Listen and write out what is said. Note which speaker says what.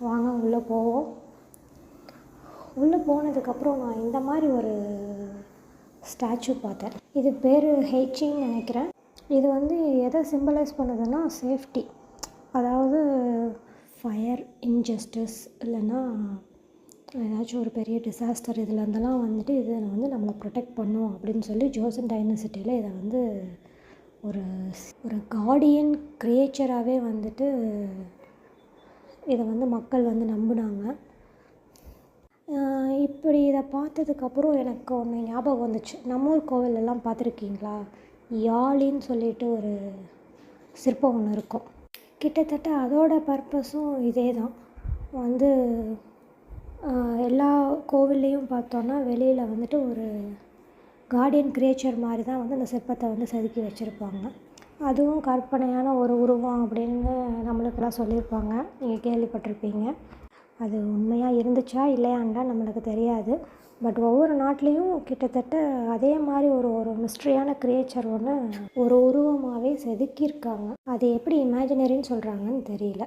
Speaker 1: வாங்க உள்ளே போவோம். உள்ளே போனதுக்கப்புறம் நான் இந்த மாதிரி ஒரு ஸ்டாச்சு பார்த்தேன். இது பேர் ஹெய்ச்சின்னு நினைக்கிறேன். இது வந்து எதை சிம்பலைஸ் பண்ணுதுன்னா சேஃப்டி, அதாவது ஃபயர், இன்ஜஸ்டிஸ், இல்லைன்னா ஏதாச்சும் ஒரு பெரிய டிசாஸ்டர் இதுலேருந்தெல்லாம் வந்துட்டு இது வந்து நம்மளை ப்ரொடெக்ட் பண்ணும் அப்படின்னு சொல்லி ஜோசன் டைனசிட்டியில் இதை வந்து ஒரு ஒரு கார்டியன் க்ரியேச்சராகவே வந்துட்டு இதை வந்து மக்கள் வந்து நம்பினாங்க. இப்படி இதை பார்த்ததுக்கப்புறம் எனக்கு ஒன்று ஞாபகம் வந்துச்சு. நம்ம ஊர் கோவிலெல்லாம் பார்த்துருக்கீங்களா, யாழின்னு சொல்லிட்டு ஒரு சிற்பம் ஒன்று இருக்கும். கிட்டத்தட்ட அதோட பர்பஸும் இதே தான். வந்து எல்லா கோவில்லையும் பார்த்தோன்னா வெளியில் வந்துட்டு ஒரு கார்டியன் கிரியேச்சர் மாதிரி தான் வந்து அந்த சிற்பத்தை வந்து செதுக்கி வச்சுருப்பாங்க. அதுவும் கற்பனையான ஒரு உருவம் அப்படின்னு நம்மளுக்கெல்லாம் சொல்லியிருப்பாங்க, நீங்கள் கேள்விப்பட்டிருப்பீங்க. அது உண்மையாக இருந்துச்சா இல்லையாண்டா நம்மளுக்கு தெரியாது. பட் ஒவ்வொரு நாட்டிலையும் கிட்டத்தட்ட அதே மாதிரி ஒரு மிஸ்ட்ரியான கிரியேச்சர் ஒன்று ஒரு உருவமாகவே செதுக்கியிருக்காங்க. அது எப்படி இமேஜினரின்னு சொல்கிறாங்கன்னு தெரியல.